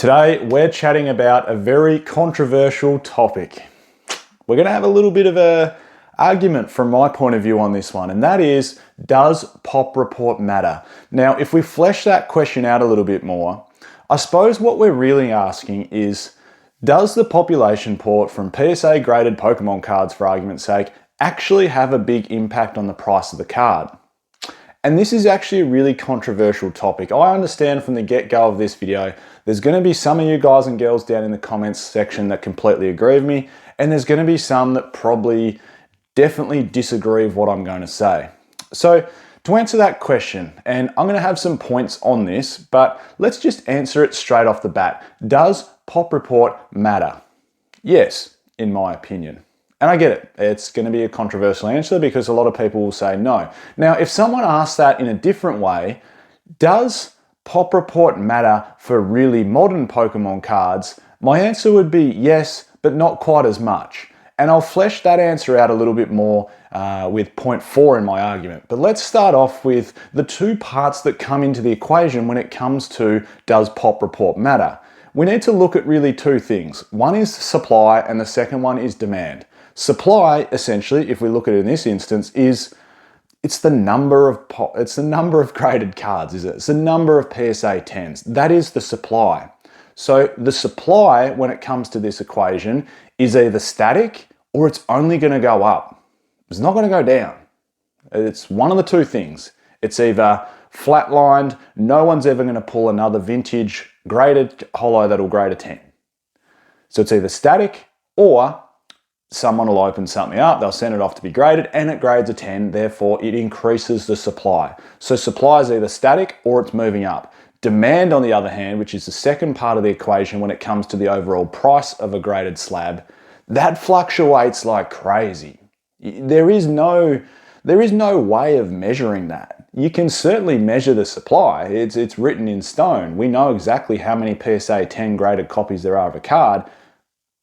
Today, we're chatting about a very controversial topic. We're going to have a little bit of an argument from my point of view on this one, and that is, does pop report matter? Now, if we flesh that question out a little bit more, I suppose what we're really asking is, does the population port from PSA graded Pokemon cards, for argument's sake, actually have a big impact on the price of the card? And this is actually a really controversial topic. I understand from the get-go of this video, there's going to be some of you guys and girls down in the comments section that completely agree with me, and there's going to be some that probably definitely disagree with what I'm going to say. So to answer that question, and I'm going to have some points on this, but let's just answer it straight off the bat. Does pop report matter? Yes, in my opinion. And I get it, it's going to be a controversial answer because a lot of people will say no. Now, if someone asks that in a different way, does pop report matter for really modern Pokemon cards? My answer would be yes, but not quite as much. And I'll flesh that answer out a little bit more with point 4 in my argument. But let's start off with the two parts that come into the equation when it comes to does pop report matter. We need to look at really two things. One is supply and the second one is demand. Supply, essentially, if we look at it in this instance, it's the number of graded cards, is it? It's the number of PSA 10s. That is the supply. So the supply, when it comes to this equation, is either static or it's only going to go up. It's not going to go down. It's one of the two things. It's either flatlined, no one's ever going to pull another vintage graded holo that'll grade a 10. So it's either static or someone will open something up, they'll send it off to be graded and it grades a 10, therefore it increases the supply. So supply is either static or it's moving up. Demand, on the other hand, which is the second part of the equation when it comes to the overall price of a graded slab, that fluctuates like crazy. There is no way of measuring that. You can certainly measure the supply. It's written in stone. We know exactly how many PSA 10 graded copies there are of a card.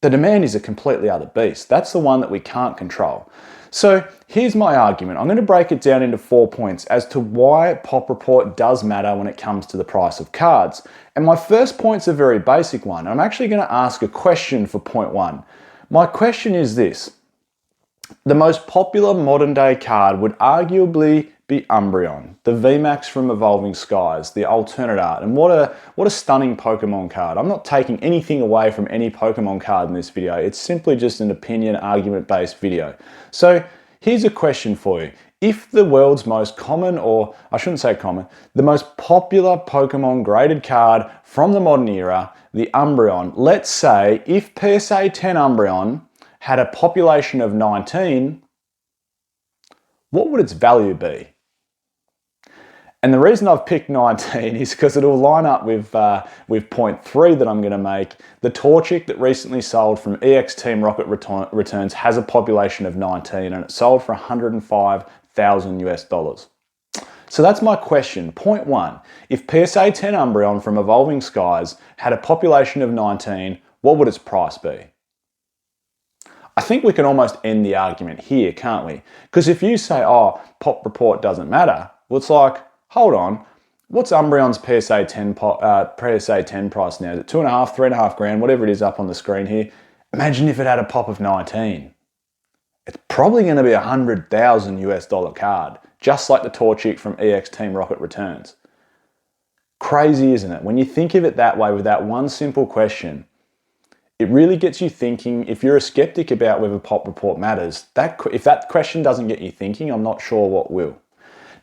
The demand is a completely other beast. That's the one that we can't control. So here's my argument. I'm going to break it down into 4 points as to why pop report does matter when it comes to the price of cards. And my first point's a very basic one. I'm actually going to ask a question for point 1. My question is this. The most popular modern day card would arguably be Umbreon, the VMAX from Evolving Skies, the alternate art. And what a stunning Pokemon card. I'm not taking anything away from any Pokemon card in this video. It's simply just an opinion argument-based video. So here's a question for you. If the world's most common, or I shouldn't say common, the most popular Pokemon graded card from the modern era, the Umbreon, let's say if PSA 10 Umbreon had a population of 19, what would its value be? And the reason I've picked 19 is because it'll line up with point 3 that I'm going to make. The Torchic that recently sold from EX Team Rocket Returns has a population of 19 and it sold for $105,000 US. So that's my question. Point 1, if PSA 10 Umbreon from Evolving Skies had a population of 19, what would its price be? I think we can almost end the argument here, can't we? Because if you say, oh, pop report doesn't matter, well, it's like, hold on, what's Umbreon's PSA 10 price now? Is it 2.5, 3.5 grand, whatever it is up on the screen here? Imagine if it had a pop of 19. It's probably going to be $100,000 US card, just like the Torchic from EX Team Rocket Returns. Crazy, isn't it? When you think of it that way with that one simple question, it really gets you thinking. If you're a skeptic about whether pop report matters, if that question doesn't get you thinking, I'm not sure what will.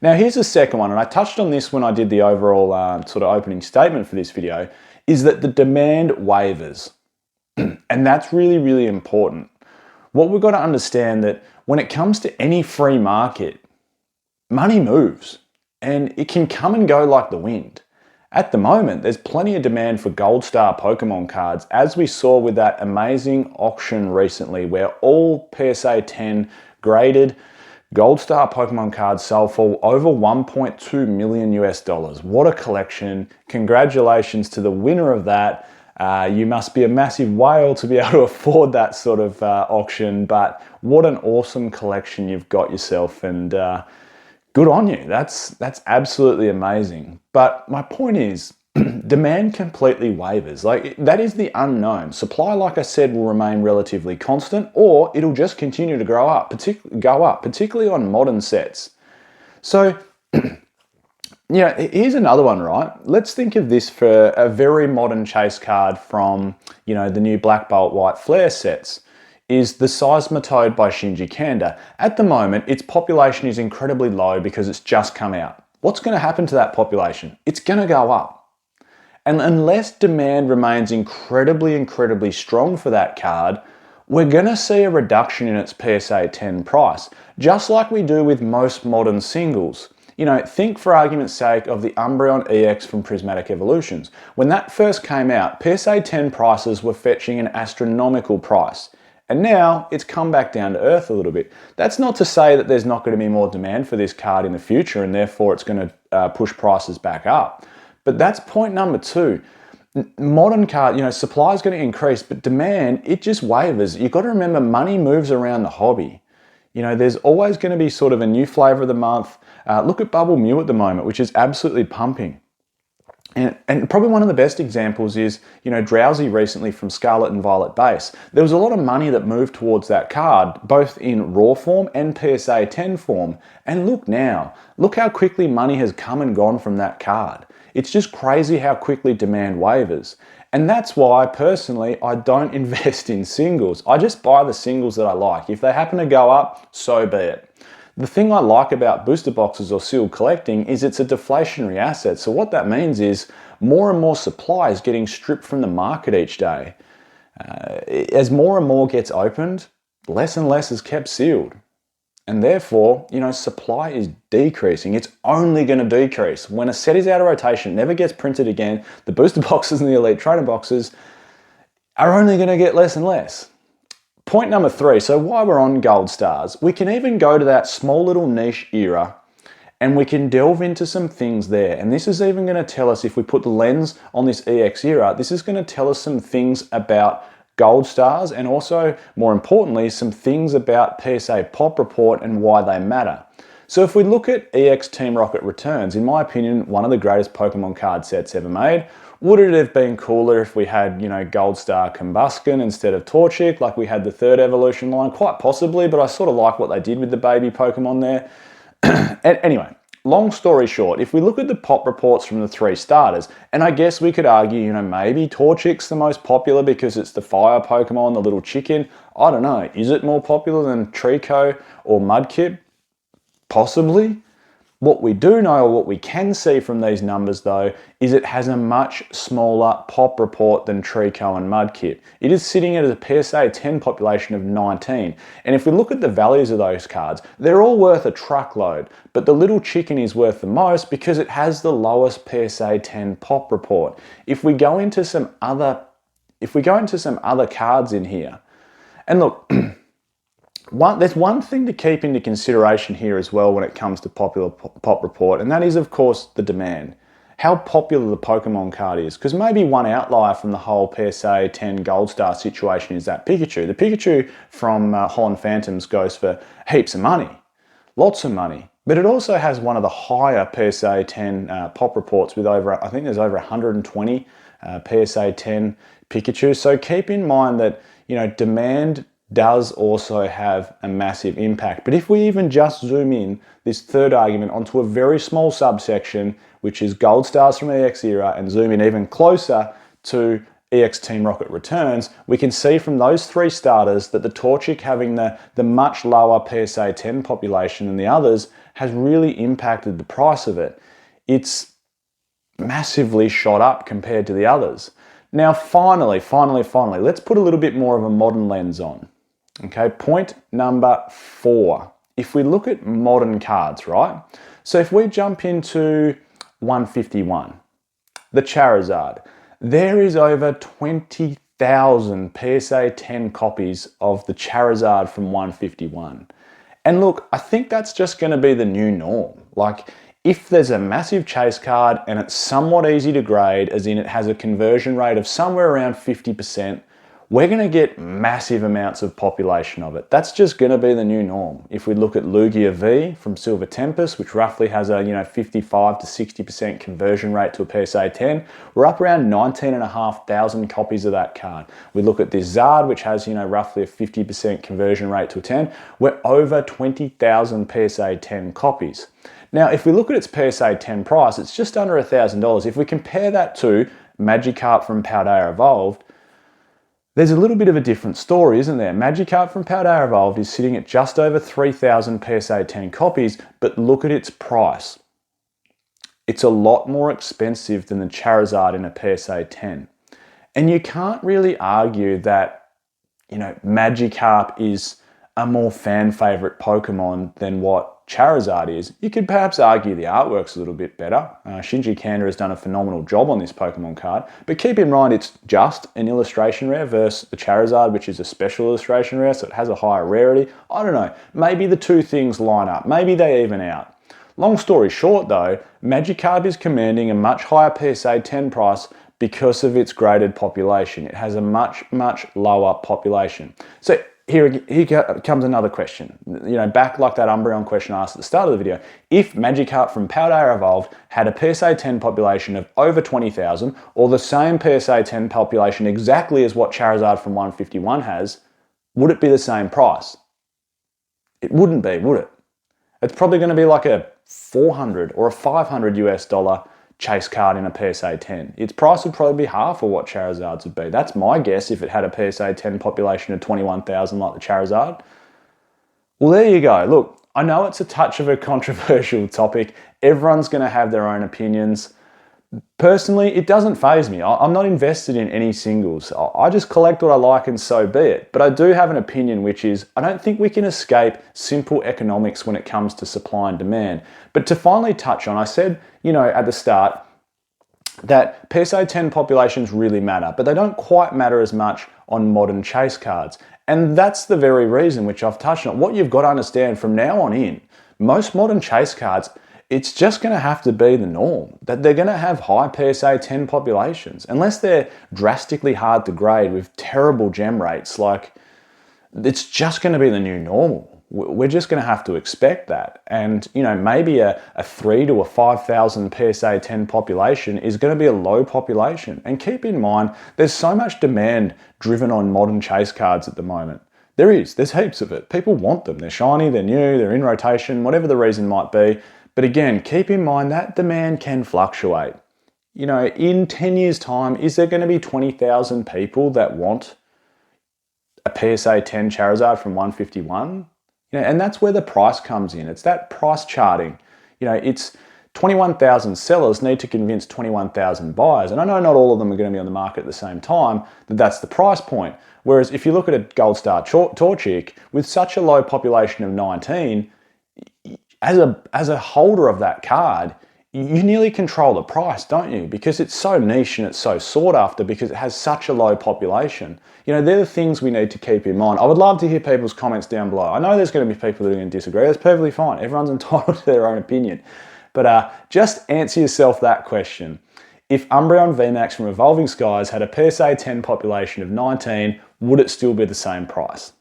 Now here's the second one, and I touched on this when I did the overall sort of opening statement for this video, is that the demand wavers. And that's really, really important. What we've got to understand that when it comes to any free market, money moves and it can come and go like the wind. At the moment, there's plenty of demand for Gold Star Pokemon cards, as we saw with that amazing auction recently where all PSA 10 graded Gold Star Pokemon cards sold for over $1.2 million US. What a collection. Congratulations to the winner of that. You must be a massive whale to be able to afford that sort of auction, but what an awesome collection you've got yourself, and good on you. That's absolutely amazing. But my point is, demand completely wavers. Like, that is the unknown. Supply, like I said, will remain relatively constant, or it'll just continue to go up, particularly on modern sets. So, here's another one, right? Let's think of this for a very modern chase card from, the new Black Bolt White Flare sets, is the Seismitoad by Shinji Kanda. At the moment, its population is incredibly low because it's just come out. What's going to happen to that population? It's going to go up. And unless demand remains incredibly strong for that card, we're going to see a reduction in its PSA 10 price, just like we do with most modern singles. Think for argument's sake of the Umbreon EX from Prismatic Evolutions. When that first came out, PSA 10 prices were fetching an astronomical price. And now it's come back down to earth a little bit. That's not to say that there's not going to be more demand for this card in the future and therefore it's going to push prices back up. But that's point number 2. Modern card, supply is going to increase, but demand, it just wavers. You've got to remember, money moves around the hobby. There's always going to be sort of a new flavor of the month. Look at Bubble Mew at the moment, which is absolutely pumping. And probably one of the best examples is, Drowsy recently from Scarlet and Violet Base. There was a lot of money that moved towards that card, both in raw form and PSA 10 form. And look now, look how quickly money has come and gone from that card. It's just crazy how quickly demand wavers. And that's why, personally, I don't invest in singles. I just buy the singles that I like. If they happen to go up, so be it. The thing I like about booster boxes or sealed collecting is it's a deflationary asset. So what that means is more and more supply is getting stripped from the market each day. As more and more gets opened, less and less is kept sealed. And therefore, supply is decreasing. It's only going to decrease. When a set is out of rotation, it never gets printed again. The booster boxes and the elite trainer boxes are only going to get less and less. Point number 3, so while we're on gold stars, we can even go to that small little niche era and we can delve into some things there. And this is even going to tell us, if we put the lens on this EX era, this is going to tell us some things about gold stars and also, more importantly, some things about PSA pop report and why they matter. So if we look at EX Team Rocket Returns, in my opinion, one of the greatest Pokemon card sets ever made. Would it have been cooler if we had, Gold Star Combusken instead of Torchic, like we had the third evolution line? Quite possibly, but I sort of like what they did with the baby Pokemon there. Anyway, long story short, if we look at the pop reports from the 3 starters, and I guess we could argue, maybe Torchic's the most popular because it's the fire Pokemon, the little chicken. I don't know. Is it more popular than Trico or Mudkip? Possibly. What we do know, or what we can see from these numbers though, is it has a much smaller pop report than Trico and Mudkip. It is sitting at a PSA 10 population of 19. And if we look at the values of those cards, they're all worth a truckload. But the little chicken is worth the most because it has the lowest PSA 10 pop report. If we go into some other cards in here, and look, there's one thing to keep into consideration here as well when it comes to popular pop report, and that is, of course, the demand. How popular the Pokemon card is, because maybe one outlier from the whole PSA 10 Gold Star situation is that Pikachu. The Pikachu from Holland Phantoms goes for heaps of money, lots of money, but it also has one of the higher PSA 10 pop reports with I think there's over 120 PSA 10 Pikachu. So keep in mind that, demand does also have a massive impact. But if we even just zoom in this third argument onto a very small subsection, which is gold stars from EX era, and zoom in even closer to EX Team Rocket Returns, we can see from those 3 starters that the Torchic, having the much lower PSA 10 population than the others, has really impacted the price of it. It's massively shot up compared to the others. Now, finally, let's put a little bit more of a modern lens on. Okay, point number 4. If we look at modern cards, right? So if we jump into 151, the Charizard, there is over 20,000 PSA 10 copies of the Charizard from 151. And look, I think that's just going to be the new norm. Like, if there's a massive chase card and it's somewhat easy to grade, as in it has a conversion rate of somewhere around 50%, we're going to get massive amounts of population of it. That's just going to be the new norm. If we look at Lugia V from Silver Tempest, which roughly has a 55 to 60% conversion rate to a PSA 10, we're up around 19,500 copies of that card. We look at this Zard, which has roughly a 50% conversion rate to a 10, we're over 20,000 PSA 10 copies. Now, if we look at its PSA 10 price, it's just under $1,000. If we compare that to Magikarp from Paldea Evolved, there's a little bit of a different story, isn't there? Magikarp from Paldea Evolved is sitting at just over 3,000 PSA 10 copies, but look at its price. It's a lot more expensive than the Charizard in a PSA 10. And you can't really argue that, Magikarp is a more fan favorite Pokemon than what Charizard is. You could perhaps argue the artwork's a little bit better. Shinji Kanda has done a phenomenal job on this Pokemon card, but keep in mind it's just an illustration rare versus the Charizard, which is a special illustration rare, so it has a higher rarity. I don't know, maybe the two things line up, maybe they even out. Long story short though, Magikarp is commanding a much higher PSA 10 price because of its graded population. It has a much, much lower population. So here comes another question. Back like that Umbreon question I asked at the start of the video. If Magikarp from Paldea Evolved had a PSA 10 population of over 20,000, or the same PSA 10 population exactly as what Charizard from 151 has, would it be the same price? It wouldn't be, would it? It's probably going to be like a $400 or a $500 US chase card in a PSA 10. Its price would probably be half of what Charizard's would be. That's my guess if it had a PSA 10 population of 21,000 like the Charizard. Well, there you go. Look, I know it's a touch of a controversial topic. Everyone's going to have their own opinions. Personally, it doesn't faze me. I'm not invested in any singles. I just collect what I like and so be it. But I do have an opinion, which is I don't think we can escape simple economics when it comes to supply and demand. But to finally touch on, I said, at the start that PSA 10 populations really matter, but they don't quite matter as much on modern chase cards. And that's the very reason which I've touched on. What you've got to understand from now on in, most modern chase cards, it's just going to have to be the norm, that they're going to have high PSA 10 populations. Unless they're drastically hard to grade with terrible gem rates, it's just going to be the new normal. We're just going to have to expect that. And, maybe a 3 to a 5,000 PSA 10 population is going to be a low population. And keep in mind, there's so much demand driven on modern chase cards at the moment. There's heaps of it. People want them. They're shiny, they're new, they're in rotation, whatever the reason might be. But again, keep in mind that demand can fluctuate. In 10 years' time, is there going to be 20,000 people that want a PSA 10 Charizard from 151? And that's where the price comes in. It's that price charting. It's 21,000 sellers need to convince 21,000 buyers. And I know not all of them are going to be on the market at the same time, but that's the price point. Whereas if you look at a Gold Star Torchic with such a low population of 19, as a holder of that card, you nearly control the price, don't you? Because it's so niche and it's so sought after because it has such a low population. They're the things we need to keep in mind. I would love to hear people's comments down below. I know there's going to be people that are going to disagree. That's perfectly fine. Everyone's entitled to their own opinion. But just answer yourself that question. If Umbreon VMAX from Evolving Skies had a PSA 10 population of 19, would it still be the same price?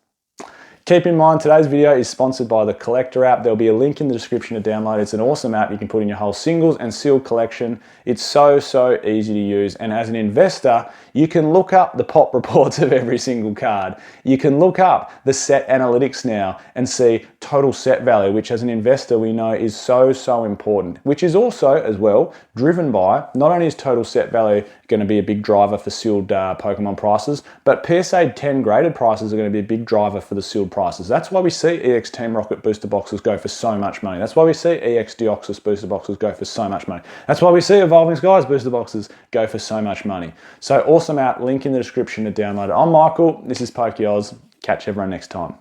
Keep in mind, today's video is sponsored by the Collector app. There'll be a link in the description to download. It's an awesome app you can put in your whole singles and sealed collection. It's so easy to use. And as an investor, you can look up the pop reports of every single card. You can look up the set analytics now and see total set value, which as an investor we know is so important, which is also as well driven by, not only is total set value going to be a big driver for sealed Pokemon prices, but PSA 10 graded prices are going to be a big driver for the sealed prices. That's why we see EX Team Rocket booster boxes go for so much money. That's why we see EX Deoxys booster boxes go for so much money. That's why we see Evolving Skies booster boxes go for so much money. So awesome app, link in the description to download it. I'm Michael, this is PokeOz. Catch everyone next time.